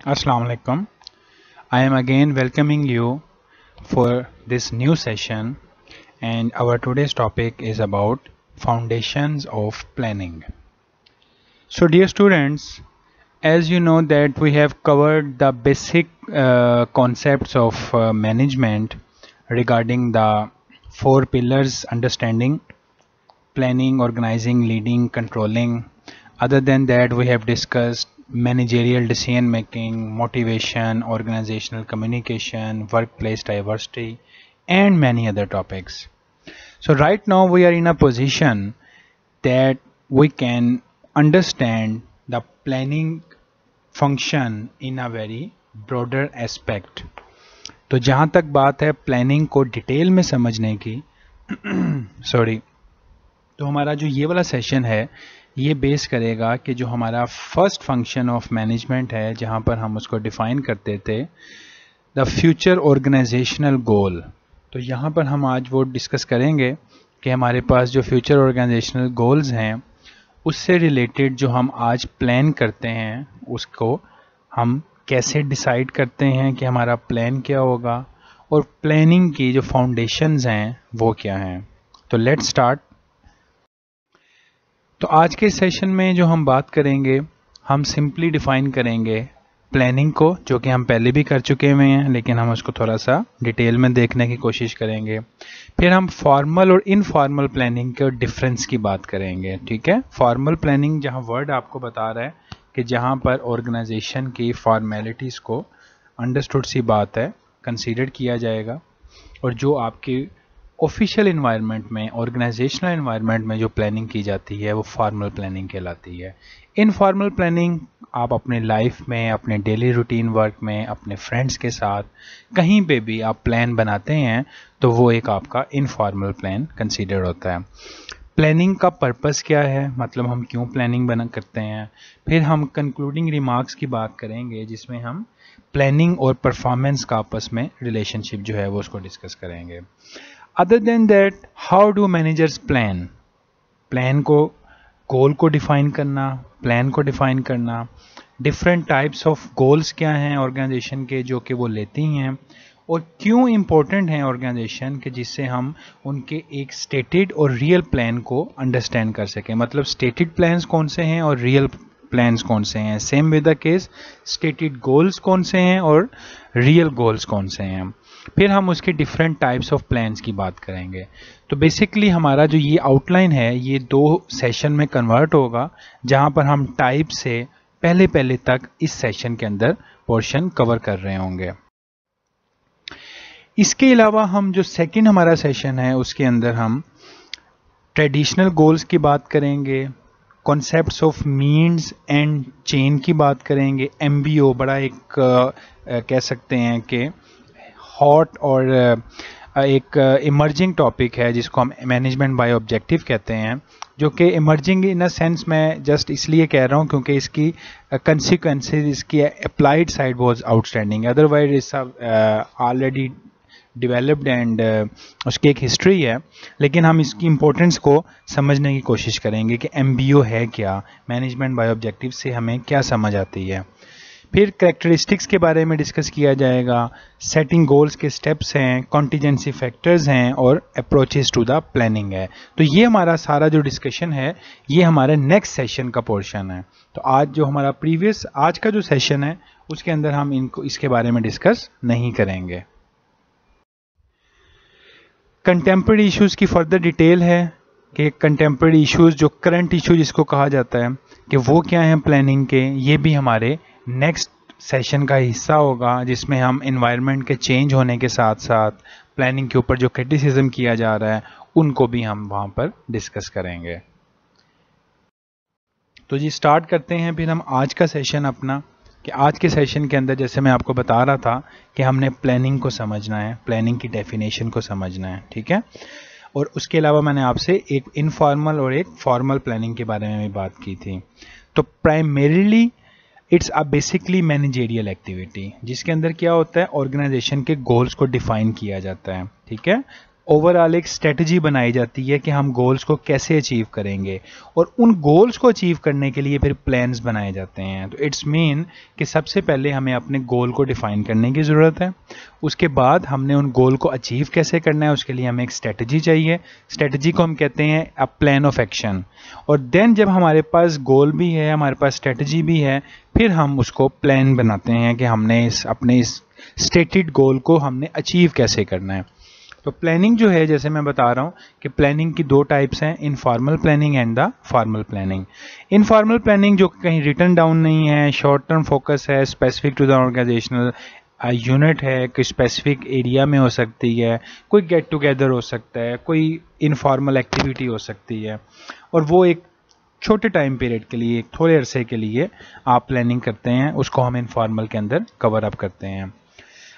Assalamu alaikum. I am again welcoming you for this new session, and our today's topic is about foundations of planning. So dear students, as you know that we have covered the basic concepts of management regarding the four pillars: understanding, planning, organizing, leading, controlling. Other than that, we have discussed managerial decision making, motivation, organizational communication, workplace diversity, and many other topics. So right now we are in a position that we can understand the planning function in a very broader aspect. तो जहाँ तक बात है planning को detail में समझने की sorry तो हमारा जो ये वाला सेशन है ये बेस करेगा कि जो हमारा फर्स्ट फंक्शन ऑफ मैनेजमेंट है जहाँ पर हम उसको डिफाइन करते थे द फ्यूचर ऑर्गेनाइजेशनल गोल। तो यहाँ पर हम आज वो डिस्कस करेंगे कि हमारे पास जो फ्यूचर ऑर्गेनाइजेशनल गोल्स हैं उससे रिलेटेड जो हम आज प्लान करते हैं उसको हम कैसे डिसाइड करते हैं कि हमारा प्लान क्या होगा और प्लानिंग की जो फाउंडेशंस हैं वो क्या हैं। तो लेट्स स्टार्ट। तो आज के सेशन में जो हम बात करेंगे हम सिंपली डिफाइन करेंगे प्लानिंग को, जो कि हम पहले भी कर चुके हुए हैं लेकिन हम उसको थोड़ा सा डिटेल में देखने की कोशिश करेंगे। फिर हम फॉर्मल और इनफॉर्मल प्लानिंग के डिफरेंस की बात करेंगे। ठीक है, फॉर्मल प्लानिंग जहां वर्ड आपको बता रहा है कि जहां पर ऑर्गेनाइजेशन की फॉर्मेलिटीज़ को अंडरस्टूड सी बात है कंसीडर किया जाएगा, और जो आपकी ऑफिशियल इन्वायरमेंट में ऑर्गेनाइजेशनल इन्वायरमेंट में जो प्लानिंग की जाती है वो फॉर्मल प्लानिंग कहलाती है। इनफॉर्मल प्लानिंग आप अपने लाइफ में, अपने डेली रूटीन वर्क में, अपने फ्रेंड्स के साथ कहीं पे भी आप प्लान बनाते हैं तो वो एक आपका इनफॉर्मल प्लान कंसीडर होता है। प्लानिंग का पर्पस क्या है, मतलब हम क्यों प्लानिंग बना करते हैं। फिर हम कंक्लूडिंग रिमार्क्स की बात करेंगे जिसमें हम प्लानिंग और परफॉर्मेंस का आपस में रिलेशनशिप जो है वो उसको डिस्कस करेंगे। Other than that, how do managers plan, plan को, गोल को डिफाइन करना, प्लान को डिफाइन करना, डिफरेंट टाइप्स ऑफ गोल्स क्या हैं ऑर्गेनाइजेशन के जो कि वो लेती हैं, और क्यों इम्पोर्टेंट हैं ऑर्गेनाइजेशन के जिससे हम उनके एक स्टेटेड और रियल प्लान को अंडरस्टैंड कर सकें। मतलब स्टेटेड प्लान्स कौन से हैं और रियल प्लान्स कौन से हैं। Same with the case stated goals कौन से हैं और रियल गोल्स कौन से हैं। फिर हम उसके डिफरेंट टाइप्स ऑफ प्लान्स की बात करेंगे। तो बेसिकली हमारा जो ये आउटलाइन है ये 2 सेशन में कन्वर्ट होगा, जहां पर हम टाइप से पहले तक इस सेशन के अंदर पोर्शन कवर कर रहे होंगे। इसके अलावा हम जो सेकंड हमारा सेशन है उसके अंदर हम ट्रेडिशनल गोल्स की बात करेंगे, concepts of means and chain की बात करेंगे। MBO बड़ा एक कह सकते हैं कि हॉट और एक इमर्जिंग टॉपिक है जिसको हम मैनेजमेंट बाय ऑब्जेक्टिव कहते हैं, जो कि इमर्जिंग इन अ सेंस मैं जस्ट इसलिए कह रहा हूँ क्योंकि इसकी कंसिक्वेंसेस, इसकी अप्लाइड साइड बहुत आउटस्टैंडिंग है। Otherwise it's already developed and उसकी एक हिस्ट्री है, लेकिन हम इसकी इम्पोर्टेंस को समझने की कोशिश करेंगे कि MBO है क्या, मैनेजमेंट बाय ऑब्जेक्टिव से हमें क्या समझ आती है। फिर कैरेक्टरिस्टिक्स के बारे में डिस्कस किया जाएगा, सेटिंग गोल्स के स्टेप्स हैं, कॉन्टीजेंसी फैक्टर्स हैं और अप्रोचेस टू द प्लानिंग है। तो ये हमारा सारा जो डिस्कशन है ये हमारे नेक्स्ट सेशन का पोर्शन है। तो आज जो हमारा आज का जो सेशन है उसके अंदर हम इसके बारे में डिस्कस नहीं करेंगे। कंटेम्प्रेरी इश्यूज़ की फर्दर डिटेल है कि कंटेम्प्रेरी इश्यूज़, जो करंट इशू जिसको कहा जाता है, कि वो क्या हैं प्लानिंग के, ये भी हमारे नेक्स्ट सेशन का हिस्सा होगा, जिसमें हम एनवायरनमेंट के चेंज होने के साथ साथ प्लानिंग के ऊपर जो क्रिटिसिज्म किया जा रहा है उनको भी हम वहाँ पर डिस्कस करेंगे। तो जी स्टार्ट करते हैं फिर हम आज का सेशन अपना, कि आज के सेशन के अंदर जैसे मैं आपको बता रहा था कि हमने प्लानिंग को समझना है, प्लानिंग की डेफिनेशन को समझना है। ठीक है, और उसके अलावा मैंने आपसे एक इनफॉर्मल और एक फॉर्मल प्लानिंग के बारे में भी बात की थी। तो primarily it's a basically managerial activity, जिसके अंदर क्या होता है ऑर्गेनाइजेशन के गोल्स को डिफाइन किया जाता है। ठीक है, ओवरऑल एक स्ट्रेटजी बनाई जाती है कि हम गोल्स को कैसे अचीव करेंगे, और उन गोल्स को अचीव करने के लिए फिर प्लान्स बनाए जाते हैं। तो इट्स मीन कि सबसे पहले हमें अपने गोल को डिफाइन करने की ज़रूरत है, उसके बाद हमने उन गोल को अचीव कैसे करना है उसके लिए हमें एक स्ट्रेटजी चाहिए। स्ट्रेटजी को हम कहते हैं अ प्लान ऑफ एक्शन। और देन जब हमारे पास गोल भी है, हमारे पास स्ट्रेटजी भी है, फिर हम उसको प्लान बनाते हैं कि हमने अपने इस स्टेटेड गोल को हमने अचीव कैसे करना है। तो प्लानिंग जो है, जैसे मैं बता रहा हूँ कि प्लानिंग की दो टाइप्स हैं, informal planning and the formal planning. Informal planning जो कहीं रिटन डाउन नहीं है, शॉर्ट टर्म फोकस है, specific to the organisational unit है, कोई स्पेसिफिक एरिया में हो सकती है, कोई गेट टुगेदर हो सकता है, कोई इनफॉर्मल एक्टिविटी हो सकती है, और वो एक छोटे टाइम पीरियड के लिए, थोड़े अरसे के लिए आप प्लानिंग करते हैं, उसको हम इनफॉर्मल के अंदर कवर अप करते हैं।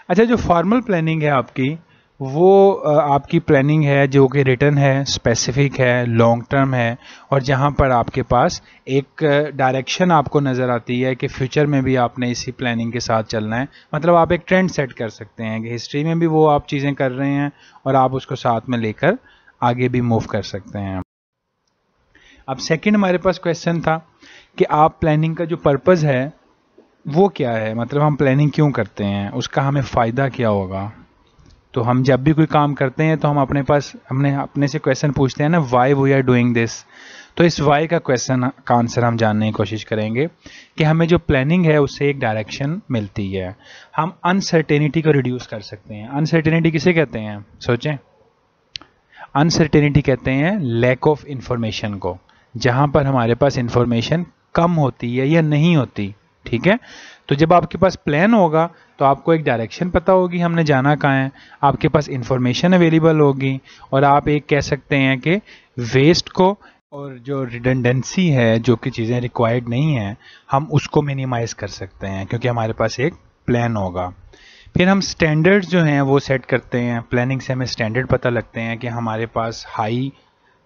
अच्छा, जो फॉर्मल प्लानिंग है आपकी, वो आपकी प्लानिंग है जो कि रिटन है, स्पेसिफिक है, लॉन्ग टर्म है, और जहाँ पर आपके पास एक डायरेक्शन आपको नज़र आती है कि फ्यूचर में भी आपने इसी प्लानिंग के साथ चलना है। मतलब आप एक ट्रेंड सेट कर सकते हैं कि हिस्ट्री में भी वो आप चीज़ें कर रहे हैं और आप उसको साथ में लेकर आगे भी मूव कर सकते हैं। अब सेकंड हमारे पास क्वेश्चन था कि आप प्लानिंग का जो पर्पज़ है वो क्या है, मतलब हम प्लानिंग क्यों करते हैं, उसका हमें फ़ायदा क्या होगा। तो हम जब भी कोई काम करते हैं तो हम अपने से क्वेश्चन पूछते हैं ना, why we are doing this. तो इस वाई का क्वेश्चन का आंसर हम जानने की कोशिश करेंगे कि हमें जो प्लानिंग है उससे एक डायरेक्शन मिलती है, हम अनसर्टेनिटी को रिड्यूस कर सकते हैं। अनसर्टेनिटी किसे कहते हैं, सोचें। अनसर्टेनिटी कहते हैं लैक ऑफ इंफॉर्मेशन को, जहां पर हमारे पास इंफॉर्मेशन कम होती है या नहीं होती। ठीक है, तो जब आपके पास प्लान होगा तो आपको एक डायरेक्शन पता होगी, हमने जाना कहाँ है, आपके पास इंफॉर्मेशन अवेलेबल होगी, और आप एक कह सकते हैं कि वेस्ट को और जो रिडंडेंसी है, जो कि चीज़ें रिक्वायर्ड नहीं है, हम उसको मिनिमाइज कर सकते हैं क्योंकि हमारे पास एक प्लान होगा। फिर हम स्टैंडर्ड्स जो हैं वो सेट करते हैं। प्लानिंग से हमें स्टैंडर्ड पता लगते हैं कि हमारे पास हाई,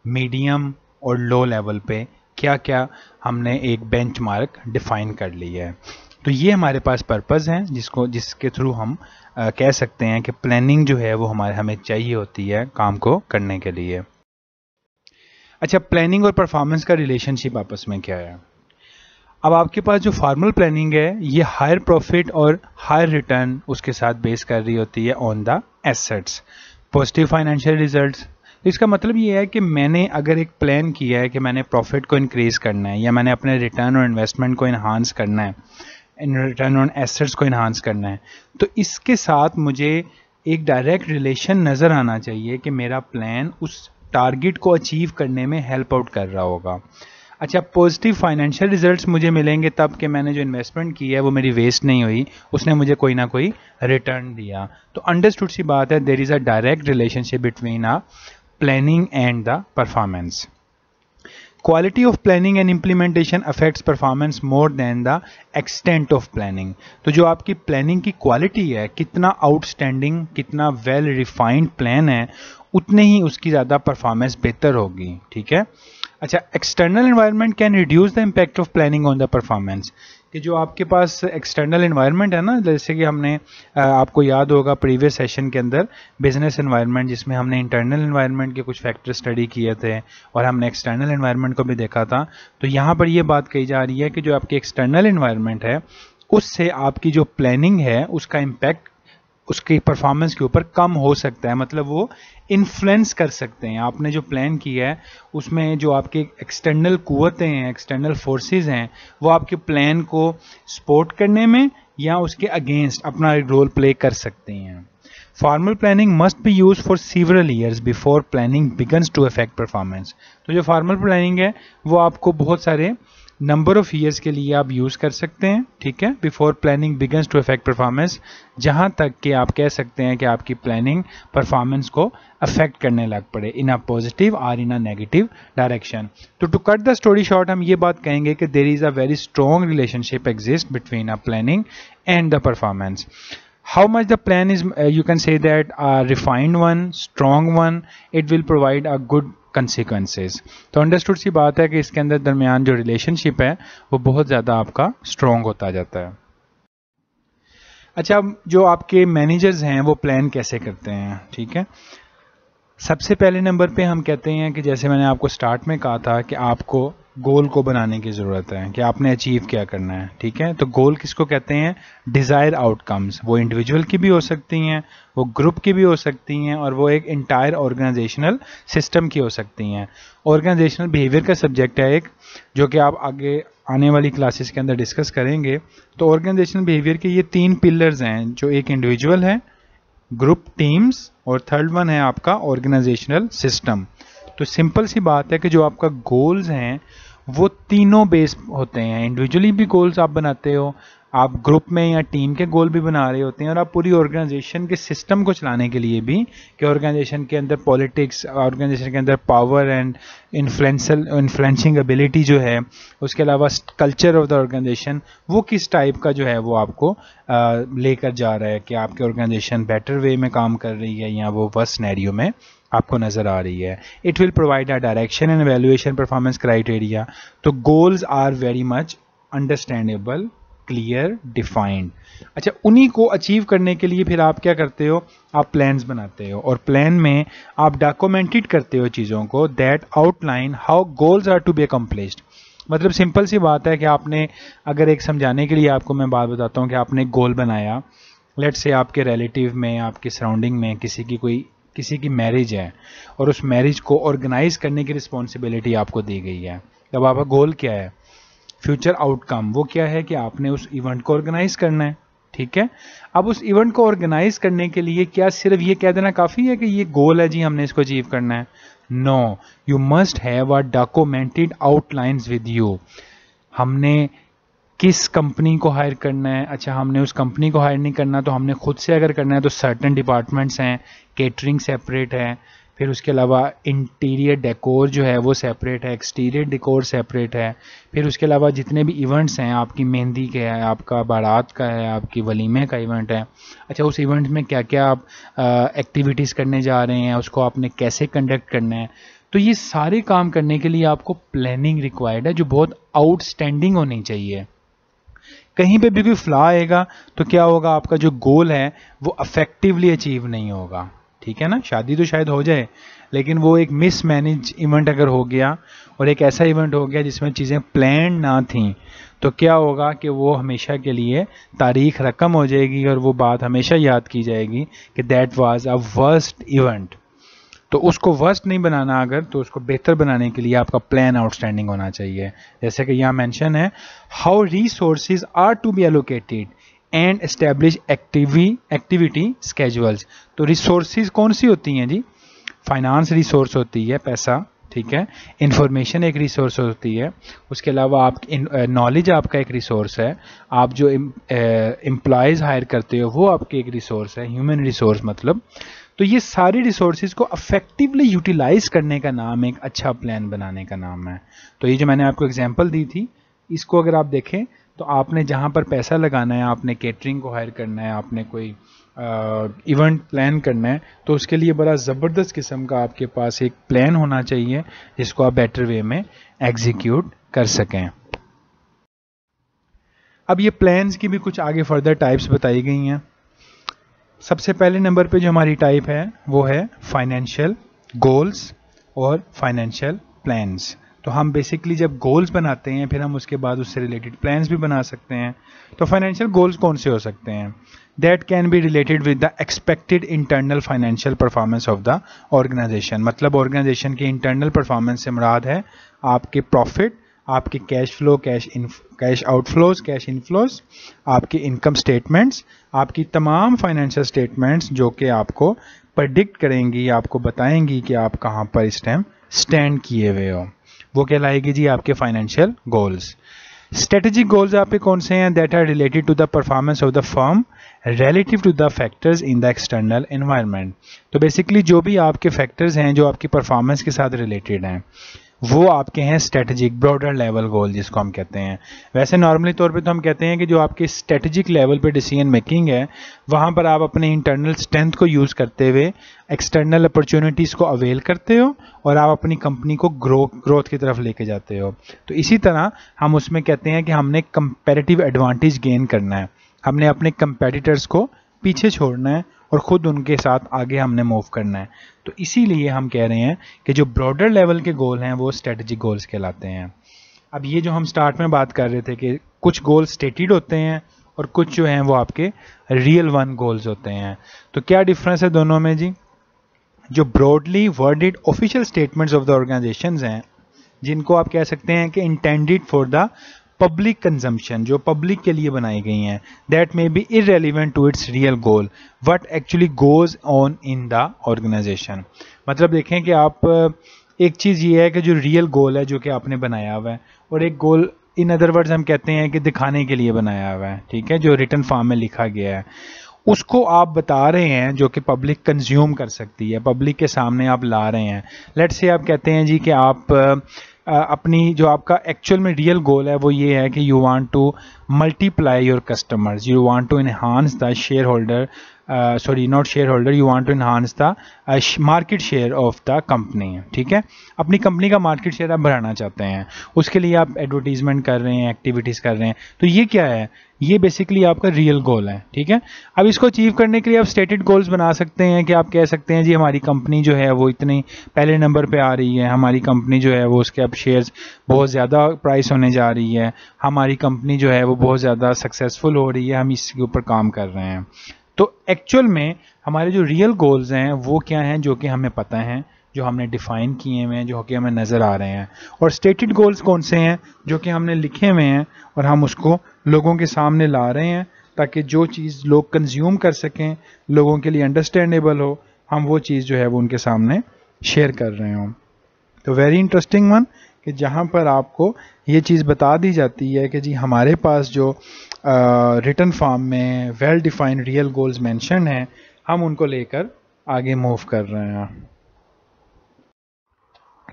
मीडियम और लो लेवल पे क्या क्या हमने एक बेंचमार्क डिफाइन कर ली है। तो ये हमारे पास पर्पज़ हैं जिसके थ्रू हम कह सकते हैं कि प्लानिंग जो है वो हमें चाहिए होती है काम को करने के लिए। अच्छा, प्लानिंग और परफॉर्मेंस का रिलेशनशिप आपस में क्या है। अब आपके पास जो फॉर्मल प्लानिंग है ये हायर प्रॉफिट और हायर रिटर्न उसके साथ बेस कर रही होती है on the assets, positive financial results. तो इसका मतलब ये है कि मैंने अगर एक प्लान किया है कि मैंने प्रॉफिट को इंक्रीज करना है या मैंने अपने रिटर्न और इन्वेस्टमेंट को इन्हांस करना है, रिटर्न ऑन एसेट्स को इन्हांस करना है, तो इसके साथ मुझे एक डायरेक्ट रिलेशन नज़र आना चाहिए कि मेरा प्लान उस टारगेट को अचीव करने में हेल्प आउट कर रहा होगा। अच्छा, पॉजिटिव फाइनेंशियल रिजल्ट्स मुझे मिलेंगे तब कि मैंने जो इन्वेस्टमेंट की है वो मेरी वेस्ट नहीं हुई, उसने मुझे कोई ना कोई रिटर्न दिया। तो अंडरस्टूड सी बात है, there is a direct relationship between a planning and the performance. Quality of planning and implementation affects performance more than the extent of planning। तो जो आपकी प्लानिंग की क्वालिटी है, कितना आउटस्टैंडिंग, कितना वेल रिफाइंड प्लान है, उतने ही उसकी ज़्यादा परफॉर्मेंस बेहतर होगी। ठीक है। अच्छा, external environment can reduce the impact of planning on the performance. कि जो आपके पास एक्सटर्नल एनवायरनमेंट है ना, जैसे कि हमने आपको याद होगा प्रीवियस सेशन के अंदर बिजनेस एनवायरनमेंट, जिसमें हमने इंटरनल एनवायरनमेंट के कुछ फैक्टर स्टडी किए थे और हमने एक्सटर्नल एनवायरनमेंट को भी देखा था। तो यहाँ पर ये बात कही जा रही है कि जो आपकी एक्सटर्नल एनवायरनमेंट है उससे आपकी जो प्लानिंग है उसका इम्पैक्ट उसकी परफॉर्मेंस के ऊपर कम हो सकता है, मतलब वो इन्फ्लुएंस कर सकते हैं। आपने जो प्लान किया है उसमें जो आपके एक्सटर्नल कुव्वतें हैं, एक्सटर्नल फोर्सेस हैं, वो आपके प्लान को सपोर्ट करने में या उसके अगेंस्ट अपना रोल प्ले कर सकते हैं। Formal planning must be use for several years before planning begins to affect performance. तो जो फॉर्मल प्लानिंग है वो आपको बहुत सारे नंबर ऑफ ईयर्स के लिए आप यूज़ कर सकते हैं। ठीक है, before planning begins to affect performance, जहां तक कि आप कह सकते हैं कि आपकी प्लानिंग परफॉर्मेंस को अफेक्ट करने लग पड़े इन अ पॉजिटिव और इन अ नेगेटिव डायरेक्शन। तो to cut the story short, हम ये बात कहेंगे कि there is a very strong relationship exist between a planning and the performance. How much the plan is, you can say that a refined one, strong one, it will provide a good consequences। तो understood सी बात है कि इसके अंदर दरमियान जो relationship है वो बहुत ज़्यादा आपका स्ट्रॉन्ग होता जाता है। अच्छा, जो आपके मैनेजर्स हैं वो प्लान कैसे करते हैं। ठीक है, सबसे पहले नंबर पे हम कहते हैं कि जैसे मैंने आपको स्टार्ट में कहा था कि आपको गोल को बनाने की ज़रूरत है कि आपने अचीव क्या करना है, ठीक है। तो गोल किसको कहते हैं? Desire outcomes. वो इंडिविजुअल की भी हो सकती हैं, वो ग्रुप की भी हो सकती हैं, और वो एक इंटायर ऑर्गेनाइजेशनल सिस्टम की हो सकती हैं। ऑर्गेनाइजेशनल बिहेवियर का सब्जेक्ट है एक, जो कि आप आगे आने वाली क्लासेस के अंदर डिस्कस करेंगे। तो ऑर्गेनाइजेशनल बिहेवियर के ये 3 पिलर्स हैं, जो एक इंडिविजुअल है, ग्रुप टीम्स, और थर्ड वन है आपका ऑर्गेनाइजेशनल सिस्टम। तो सिंपल सी बात है कि जो आपका गोल्स हैं वो तीनों बेस होते हैं। इंडिविजुअली भी गोल्स आप बनाते हो, आप ग्रुप में या टीम के गोल भी बना रहे होते हैं, और आप पूरी ऑर्गेनाइजेशन के सिस्टम को चलाने के लिए भी, कि ऑर्गेनाइजेशन के अंदर पॉलिटिक्स, ऑर्गेनाइजेशन के अंदर पावर एंड इन्फ्लुएंसिंग एबिलिटी जो है, उसके अलावा कल्चर ऑफ द ऑर्गेनाइजेशन वो किस टाइप का जो है वो आपको लेकर जा रहा है कि आपकी ऑर्गेनाइजेशन बेटर वे में काम कर रही है या वो वर्स्ट सिनेरियो में आपको नजर आ रही है। It will provide a direction and evaluation performance criteria. तो goals are very much understandable, clear, defined. अच्छा, उन्हीं को अचीव करने के लिए फिर आप क्या करते हो? आप प्लान्स बनाते हो, और प्लान में आप डॉक्यूमेंटेड करते हो चीज़ों को, that outline how goals are to be accomplished. मतलब सिंपल सी बात है कि आपने, अगर एक समझाने के लिए आपको मैं बात बताता हूँ कि आपने एक गोल बनाया, लेट से आपके रिलेटिव में, आपके सराउंडिंग में किसी की मैरिज है, और उस मैरिज को ऑर्गेनाइज करने की रिस्पॉन्सिबिलिटी आपको दी गई है। अब आपका गोल क्या है? फ्यूचर आउटकम वो क्या है कि आपने उस इवेंट को ऑर्गेनाइज करना है, ठीक है। अब उस इवेंट को ऑर्गेनाइज करने के लिए क्या सिर्फ ये कह देना काफ़ी है कि ये गोल है जी, हमने इसको अचीव करना है? No, you must have a documented outlines with you. हमने किस कंपनी को हायर करना है? अच्छा, हमने उस कंपनी को हायर नहीं करना, तो हमने खुद से अगर करना है तो सर्टेन डिपार्टमेंट्स हैं, केटरिंग सेपरेट है, फिर उसके अलावा इंटीरियर डेकोर जो है वो सेपरेट है, एक्सटीरियर डेकोर सेपरेट है, फिर उसके अलावा जितने भी इवेंट्स हैं, आपकी मेहंदी का है, आपका बारात का है, आपकी वलीमे का इवेंट है, अच्छा उस इवेंट में क्या क्या आप एक्टिविटीज़ करने जा रहे हैं, उसको आपने कैसे कंडक्ट करना है। तो ये सारे काम करने के लिए आपको प्लानिंग रिक्वायर्ड है, जो बहुत आउटस्टैंडिंग होनी चाहिए। कहीं पे भी कोई फ्लॉ आएगा तो क्या होगा? आपका जो गोल है वो अफेक्टिवली अचीव नहीं होगा, ठीक है ना। शादी तो शायद हो जाए, लेकिन वो एक मिसमैनेज इवेंट अगर हो गया, और एक ऐसा इवेंट हो गया जिसमें चीज़ें प्लान ना थी, तो क्या होगा कि वो हमेशा के लिए तारीख रकम हो जाएगी, और वो बात हमेशा याद की जाएगी कि that was a worst event. तो उसको वर्स्ट नहीं बनाना, अगर तो उसको बेहतर बनाने के लिए आपका प्लान आउटस्टैंडिंग होना चाहिए। जैसे कि यहाँ मेंशन है, how resources are to be allocated and establish activity schedules. तो रिसोर्सेज कौन सी होती हैं जी? फाइनेंस रिसोर्स होती है, पैसा, ठीक है। इंफॉर्मेशन एक रिसोर्स होती है, उसके अलावा आप नॉलेज आपका एक रिसोर्स है, आप जो एम्प्लॉयज़ हायर करते हो वो आपके एक रिसोर्स है, ह्यूमन रिसोर्स मतलब। तो ये सारी रिसोर्सेज को अफेक्टिवली यूटिलाइज करने का नाम एक अच्छा प्लान बनाने का नाम है। तो ये जो मैंने आपको एग्जांपल दी थी, इसको अगर आप देखें तो आपने जहाँ पर पैसा लगाना है, आपने केटरिंग को हायर करना है, आपने कोई इवेंट प्लान करना है, तो उसके लिए बड़ा ज़बरदस्त किस्म का आपके पास एक प्लान होना चाहिए जिसको आप बेटर वे में एग्जीक्यूट कर सकें। अब ये प्लान्स की भी कुछ आगे फर्दर टाइप्स बताई गई हैं। सबसे पहले नंबर पे जो हमारी टाइप है वो है फाइनेंशियल गोल्स और फाइनेंशियल प्लान्स। तो हम बेसिकली जब गोल्स बनाते हैं फिर हम उसके बाद उससे रिलेटेड प्लान्स भी बना सकते हैं। तो फाइनेंशियल गोल्स कौन से हो सकते हैं? That can be related with the expected internal financial performance of the organisation. मतलब ऑर्गेनाइजेशन की इंटरनल परफॉर्मेंस से मुराद है आपके प्रॉफिट, आपके cash flow, cash outflows, cash inflows, आपके इनकम स्टेटमेंट्स, आपकी तमाम फाइनेंशियल स्टेटमेंट्स जो कि आपको प्रेडिक्ट करेंगी, आपको बताएंगी कि आप कहाँ पर इस टाइम स्टैंड किए हुए हो, वो कहलाएगी जी आपके फाइनेंशियल गोल्स। स्ट्रेटेजिक गोल्स आपके कौन से हैं? That are related to the performance of the firm relative to the factors in the external environment. तो बेसिकली जो भी आपके फैक्टर्स हैं जो आपकी परफॉर्मेंस के साथ रिलेटेड हैं वो आपके हैं स्ट्रेटेजिक ब्रॉडर लेवल गोल जिसको हम कहते हैं। वैसे नॉर्मली तौर पे तो हम कहते हैं कि जो आपके स्ट्रेटेजिक लेवल पे डिसीजन मेकिंग है वहाँ पर आप अपने इंटरनल स्ट्रेंथ को यूज़ करते हुए एक्सटर्नल अपॉर्चुनिटीज़ को अवेल करते हो और आप अपनी कंपनी को ग्रोथ की तरफ लेके जाते हो। तो इसी तरह हम उसमें कहते हैं कि हमने कंपैरेटिव एडवांटेज गेन करना है, हमने अपने कंपेटिटर्स को पीछे छोड़ना है और ख़ुद उनके साथ आगे हमने मूव करना है। तो इसीलिए हम कह रहे हैं कि जो ब्रॉडर लेवल के गोल हैं वो स्ट्रेटजिक गोल्स कहलाते हैं। अब ये जो हम स्टार्ट में बात कर रहे थे कि कुछ गोल स्टेटेड होते हैं और कुछ जो हैं वो आपके रियल वन गोल्स होते हैं। तो क्या डिफरेंस है दोनों में जी? जो broadly worded official statements of the organisations हैं, जिनको आप कह सकते हैं कि intended for the public consumption, जो पब्लिक के लिए बनाई गई हैं, that may be irrelevant to its real goal what actually goes on in the organisation. मतलब देखें कि आप एक चीज़ ये है कि जो रियल गोल है जो कि आपने बनाया हुआ है, और एक गोल इन अदर वर्ड्स हम कहते हैं कि दिखाने के लिए बनाया हुआ है, ठीक है, जो रिटन फॉर्म में लिखा गया है, उसको आप बता रहे हैं जो कि पब्लिक कंज्यूम कर सकती है, पब्लिक के सामने आप ला रहे हैं। लेट्स से आप कहते हैं जी कि आप अपनी जो आपका एक्चुअल में रियल गोल है वो ये है कि you want to multiply your customers, you want to enhance the shareholder, sorry not shareholder, you want to enhance the market share of the company, ठीक है, अपनी कंपनी का मार्केट शेयर आप बढ़ाना चाहते हैं, उसके लिए आप एडवर्टीजमेंट कर रहे हैं, एक्टिविटीज़ कर रहे हैं। तो ये क्या है? ये बेसिकली आपका रियल गोल है, ठीक है। अब इसको अचीव करने के लिए आप स्टेटेड गोल्स बना सकते हैं कि आप कह सकते हैं जी हमारी कंपनी जो है वो इतनी पहले नंबर पे आ रही है, हमारी कंपनी जो है वो उसके अब शेयर्स बहुत ज़्यादा प्राइस होने जा रही है, हमारी कंपनी जो है वो बहुत ज़्यादा सक्सेसफुल हो रही है, हम इसके ऊपर काम कर रहे हैं। तो एक्चुअल में हमारे जो रियल गोल्स हैं वो क्या हैं, जो कि हमें पता है, जो हमने डिफ़ाइन किए हुए हैं, जो कि हमें नज़र आ रहे हैं। और स्टेटेड गोल्स कौन से हैं? जो कि हमने लिखे हुए हैं और हम उसको लोगों के सामने ला रहे हैं ताकि जो चीज़ लोग कंज्यूम कर सकें, लोगों के लिए अंडरस्टैंडेबल हो, हम वो चीज़ जो है वो उनके सामने शेयर कर रहे हों। तो वेरी इंटरेस्टिंग वन कि जहाँ पर आपको ये चीज़ बता दी जाती है कि जी हमारे पास जो रिटन फॉर्म में well defined real goals mention हैं, हम उनको लेकर आगे मूव कर रहे हैं।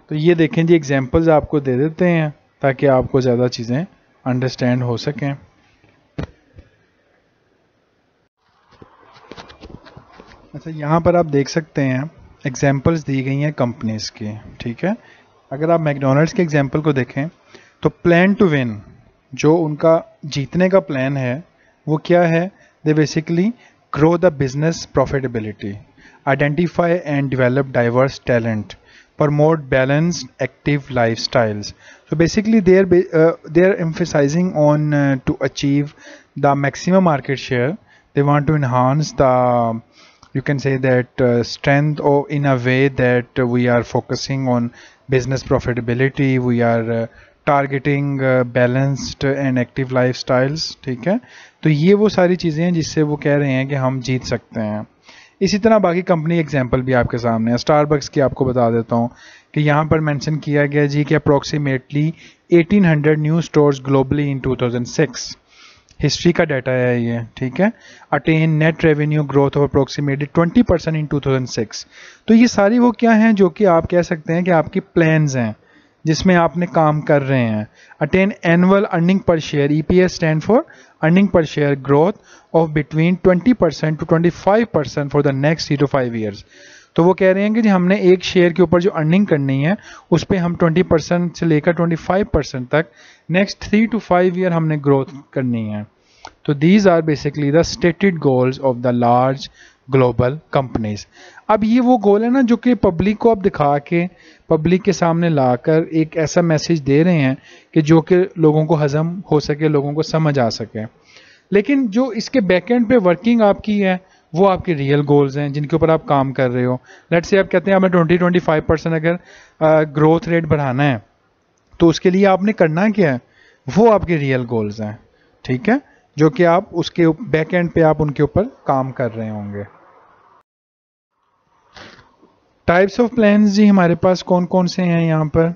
तो ये देखें जी, एग्जांपल्स आपको दे देते हैं ताकि आपको ज़्यादा चीज़ें अंडरस्टैंड हो सकें। अच्छा, यहाँ पर आप देख सकते हैं एग्जांपल्स दी गई हैं कंपनीज़ की, ठीक है। अगर आप मैकडोनल्ड्स के एग्जांपल को देखें तो प्लान टू विन, जो उनका जीतने का प्लान है वो क्या है? They basically grow the business profitability, identify and develop diverse talent, promote balanced active lifestyles. So basically they're emphasizing on to achieve the maximum market share. They want to enhance the, you can say that strength, or in a way that we are focusing on business profitability, we are targeting balanced and active lifestyles, ठीक है। तो ये वो सारी चीज़ें हैं जिससे वो कह रहे हैं कि हम जीत सकते हैं। इसी तरह बाकी कंपनी एग्जांपल भी आपके सामने है। स्टारबक्स की आपको बता देता हूँ कि यहाँ पर मेंशन किया गया जी कि अप्रोक्सीमेटली 1800 न्यू स्टोर्स ग्लोबली इन 2006, हिस्ट्री का डाटा है ये, ठीक है। Attain net revenue growth of approximately 20% इन 2006। तो ये सारी वो क्या हैं जो कि आप कह सकते हैं कि आपकी प्लान्स हैं जिसमें आपने काम कर रहे हैं। Attain annual earning per share, EPS stand for earning per share growth of between 20% to 25% for the next 3 to 5 years. तो वो कह रहे हैं कि जी हमने एक शेयर के ऊपर जो अर्निंग करनी है उस पर हम 20% से लेकर 25% तक नेक्स्ट 3 to 5 ईयर हमने ग्रोथ करनी है। तो these are basically the stated goals of the large global companies. अब ये वो गोल है ना जो कि पब्लिक को आप दिखा के पब्लिक के सामने लाकर एक ऐसा मैसेज दे रहे हैं कि जो कि लोगों को हजम हो सके, लोगों को समझ आ सके। लेकिन जो इसके बैकएंड पे वर्किंग आपकी है वो आपके रियल गोल्स हैं जिनके ऊपर आप काम कर रहे हो। लेट्स से आप कहते हैं हमें 20-25% अगर ग्रोथ रेट बढ़ाना है तो उसके लिए आपने करना क्या है, वो आपके रियल गोल्स हैं, ठीक है, जो कि आप उसके बैक एंड पे आप उनके ऊपर काम कर रहे होंगे। टाइप्स ऑफ प्लान्स जी हमारे पास कौन कौन से हैं? यहाँ पर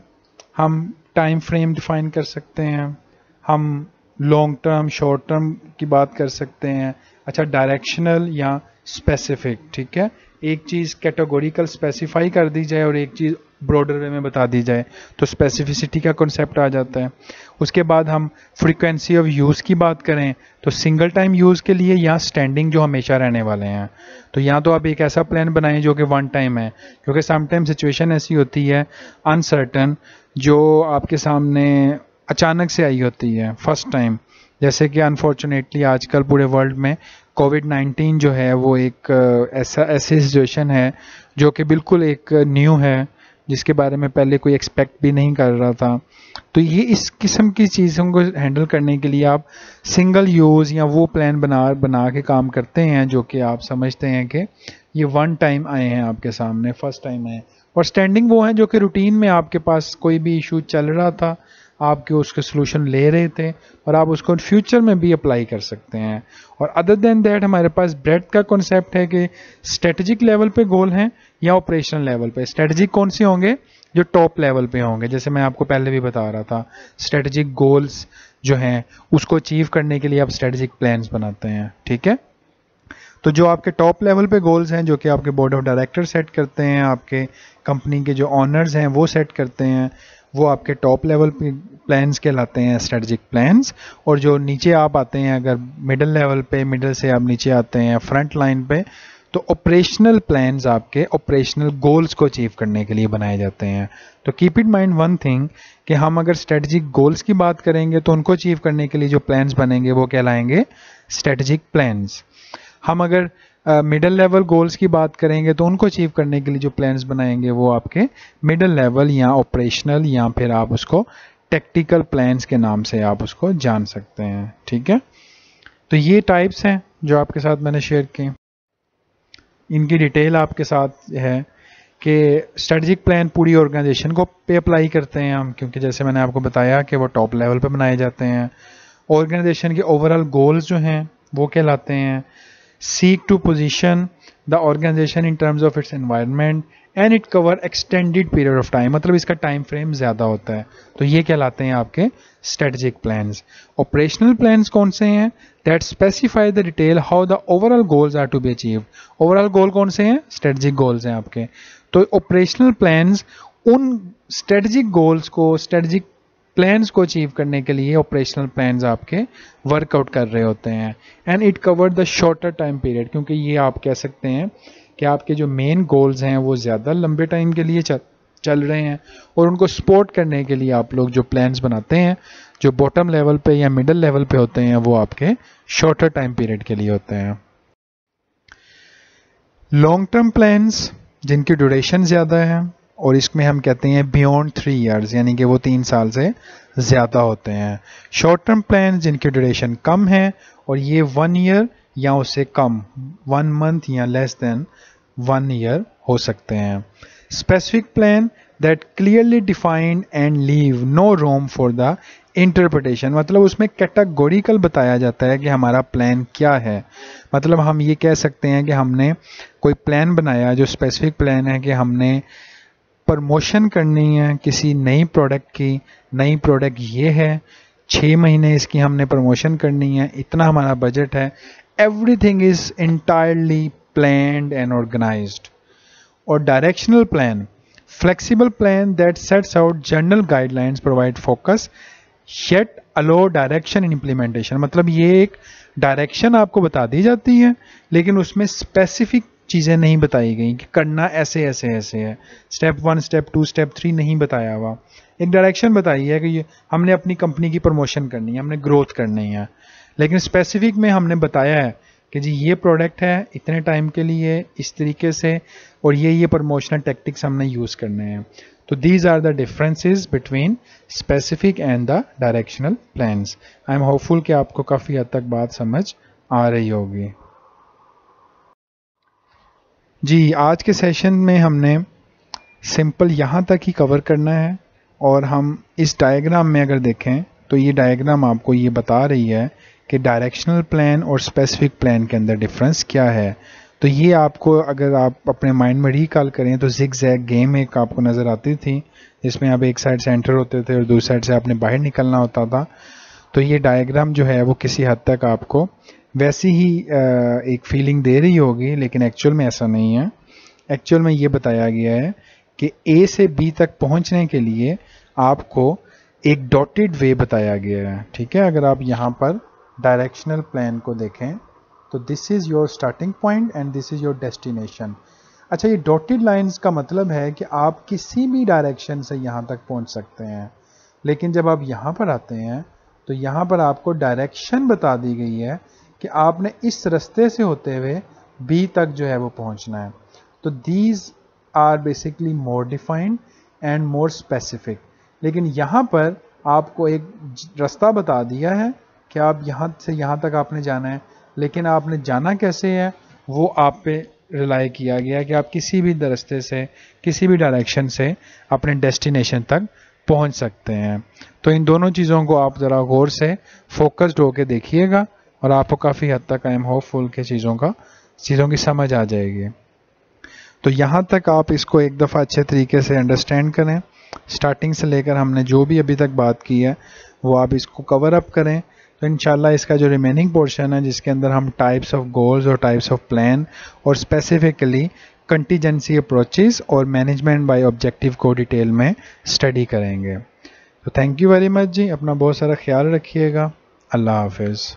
हम टाइम फ्रेम डिफाइन कर सकते हैं, हम लॉन्ग टर्म शॉर्ट टर्म की बात कर सकते हैं। अच्छा, डायरेक्शनल या स्पेसिफिक, ठीक है, एक चीज़ कैटेगोरिकल स्पेसिफाई कर दी जाए और एक चीज़ ब्रॉडर वे में बता दी जाए तो स्पेसिफिसिटी का कॉन्सेप्ट आ जाता है। उसके बाद हम फ्रीक्वेंसी ऑफ यूज़ की बात करें तो सिंगल टाइम यूज़ के लिए या स्टैंडिंग जो हमेशा रहने वाले हैं, तो यहाँ तो आप एक ऐसा प्लान बनाएं जो कि वन टाइम है, क्योंकि समटाइम सिचुएशन ऐसी होती है अनसर्टन जो आपके सामने अचानक से आई होती है फर्स्ट टाइम, जैसे कि अनफॉर्चुनेटली आजकल पूरे वर्ल्ड में कोविड-19 जो है वो एक ऐसी सिचुएशन है जो कि बिल्कुल एक न्यू है, जिसके बारे में पहले कोई एक्सपेक्ट भी नहीं कर रहा था। तो ये इस किस्म की चीज़ों को हैंडल करने के लिए आप सिंगल यूज़ या वो प्लान बना के काम करते हैं जो कि आप समझते हैं कि ये वन टाइम आए हैं आपके सामने, फर्स्ट टाइम आए। और स्टैंडिंग वो हैं जो कि रूटीन में आपके पास कोई भी इशू चल रहा था, आपके उसके सोल्यूशन ले रहे थे और आप उसको फ्यूचर में भी अप्लाई कर सकते हैं। और अदर देन दैट हमारे पास ब्रेड्थ का कॉन्सेप्ट है कि स्ट्रेटेजिक लेवल पे गोल हैं या ऑपरेशनल लेवल पे। स्ट्रेटेजिक कौन से होंगे? जो टॉप लेवल पे होंगे, जैसे मैं आपको पहले भी बता रहा था, स्ट्रेटेजिक गोल्स जो हैं उसको अचीव करने के लिए आप स्ट्रेटेजिक प्लान्स बनाते हैं, ठीक है। तो जो आपके टॉप लेवल पे गोल्स हैं जो कि आपके बोर्ड ऑफ डायरेक्टर सेट करते हैं, आपके कंपनी के जो ऑनर्स हैं वो सेट करते हैं, वो आपके टॉप लेवल पे प्लान्स कहलाते हैं, स्ट्रेटजिक प्लान्स। और जो नीचे आप आते हैं, अगर मिडिल लेवल पे, मिडिल से आप नीचे आते हैं फ्रंट लाइन पे, तो ऑपरेशनल प्लान्स आपके ऑपरेशनल गोल्स को अचीव करने के लिए बनाए जाते हैं। तो keep it mind one thing कि हम अगर स्ट्रेटजिक गोल्स की बात करेंगे तो उनको अचीव करने के लिए जो प्लान्स बनेंगे वो कहलाएंगे स्ट्रेटजिक प्लान्स। हम अगर मिडिल लेवल गोल्स की बात करेंगे तो उनको अचीव करने के लिए जो प्लान्स बनाएंगे वो आपके मिडिल लेवल या ऑपरेशनल या फिर आप उसको टेक्टिकल प्लान्स के नाम से आप उसको जान सकते हैं, ठीक है। तो ये टाइप्स हैं जो आपके साथ मैंने शेयर की। इनकी डिटेल आपके साथ है कि स्ट्रेटजिक प्लान पूरी ऑर्गेनाइजेशन को पे अप्लाई करते हैं हम, क्योंकि जैसे मैंने आपको बताया कि वो टॉप लेवल पे बनाए जाते हैं। ऑर्गेनाइजेशन के ओवरऑल गोल्स जो हैं वो कहलाते हैं seek to position the organisation in terms of its environment and it cover extended period of time, मतलब इसका टाइम फ्रेम ज़्यादा होता है, तो ये कहलाते हैं आपके स्ट्रेटजिक प्लान्स। ऑपरेशनल प्लान्स कौन से हैं? That specify the detail how the overall goals are to be achieved. Overall goal कौन से हैं? स्ट्रेटजिक गोल्स हैं आपके। तो ऑपरेशनल प्लान्स उन स्ट्रेटजिक गोल्स को, स्ट्रेटजिक प्लान्स को अचीव करने के लिए ऑपरेशनल प्लान्स आपके वर्कआउट कर रहे होते हैं। And it cover the shorter time period, क्योंकि ये आप कह सकते हैं कि आपके जो मेन गोल्स हैं वो ज़्यादा लंबे टाइम के लिए चल रहे हैं, और उनको सपोर्ट करने के लिए आप लोग जो प्लान्स बनाते हैं जो बॉटम लेवल पे या मिडिल लेवल पे होते हैं वो आपके शॉर्टर टाइम पीरियड के लिए होते हैं। लॉन्ग टर्म प्लान्स जिनकी ड्यूरेशन ज़्यादा है, और इसमें हम कहते हैं बियॉन्ड 3 ईयर्स, यानी कि वो 3 साल से ज़्यादा होते हैं। शॉर्ट टर्म प्लान जिनकी ड्यूरेशन कम है और ये 1 ईयर या उससे कम, 1 मंथ या लेस देन 1 ईयर हो सकते हैं। Specific plan that clearly defined and leave no room for the interpretation, मतलब उसमें कैटेगोरिकल बताया जाता है कि हमारा प्लान क्या है। मतलब हम ये कह सकते हैं कि हमने कोई प्लान बनाया जो स्पेसिफिक प्लान है कि हमने प्रमोशन करनी है किसी नई प्रोडक्ट की, नई प्रोडक्ट ये है, 6 महीने इसकी हमने प्रमोशन करनी है, इतना हमारा बजट है। Everything is entirely planned and organised. और directional plan, flexible plan that sets out general guidelines, provide focus yet allow direction in implementation, मतलब ये एक डायरेक्शन आपको बता दी जाती है लेकिन उसमें स्पेसिफिक चीज़ें नहीं बताई गई कि करना ऐसे ऐसे ऐसे है, स्टेप 1 स्टेप 2 स्टेप 3 नहीं बताया हुआ। एक डायरेक्शन बताई है कि हमने अपनी कंपनी की प्रमोशन करनी है, हमने ग्रोथ करनी है, लेकिन स्पेसिफिक में हमने बताया है कि जी ये प्रोडक्ट है इतने टाइम के लिए इस तरीके से, और ये प्रमोशनल टैक्टिक्स हमने यूज़ करने हैं। तो these are the differences between specific and the directional plans. I am hopeful कि आपको काफ़ी हद तक बात समझ आ रही होगी। जी, आज के सेशन में हमने सिंपल यहाँ तक ही कवर करना है, और हम इस डायग्राम में अगर देखें तो ये डायग्राम आपको ये बता रही है कि डायरेक्शनल प्लान और स्पेसिफिक प्लान के अंदर डिफरेंस क्या है। तो ये आपको अगर आप अपने माइंड में रिकॉल करें तो जिग जैग गेम एक आपको नज़र आती थी जिसमें आप एक साइड से एंटर होते थे और दूसरी साइड से आपने बाहर निकलना होता था। तो ये डायग्राम जो है वो किसी हद तक आपको वैसी ही एक फीलिंग दे रही होगी, लेकिन एक्चुअल में ऐसा नहीं है। एक्चुअल में ये बताया गया है कि ए से बी तक पहुंचने के लिए आपको एक डॉटेड वे बताया गया है, ठीक है। अगर आप यहाँ पर डायरेक्शनल प्लान को देखें तो this is your starting point and this is your destination. अच्छा, ये डॉटेड लाइंस का मतलब है कि आप किसी भी डायरेक्शन से यहाँ तक पहुँच सकते हैं, लेकिन जब आप यहाँ पर आते हैं तो यहाँ पर आपको डायरेक्शन बता दी गई है कि आपने इस रास्ते से होते हुए बी तक जो है वो पहुंचना है। तो these are basically more defined and more specific. लेकिन यहाँ पर आपको एक रास्ता बता दिया है कि आप यहाँ से यहाँ तक आपने जाना है, लेकिन आपने जाना कैसे है वो आप पे रिलाई किया गया कि आप किसी भी रास्ते से, किसी भी डायरेक्शन से अपने डेस्टिनेशन तक पहुंच सकते हैं। तो इन दोनों चीज़ों को आप ज़रा गौर से फोकस्ड होकर देखिएगा और आपको काफ़ी हद तक आई एम होपफुल के चीज़ों की समझ आ जाएगी। तो यहाँ तक आप इसको एक दफ़ा अच्छे तरीके से अंडरस्टैंड करें। स्टार्टिंग से लेकर हमने जो भी अभी तक बात की है वो आप इसको कवर अप करें। तो इंशाल्लाह इसका जो रिमेनिंग पोर्शन है जिसके अंदर हम टाइप्स ऑफ गोल्स और टाइप्स ऑफ प्लान और स्पेसिफिकली कंटीजेंसी अप्रोचेस और मैनेजमेंट बाय ऑब्जेक्टिव को डिटेल में स्टडी करेंगे। तो थैंक यू वेरी मच जी, अपना बहुत सारा ख्याल रखिएगा। अल्लाह हाफिज़।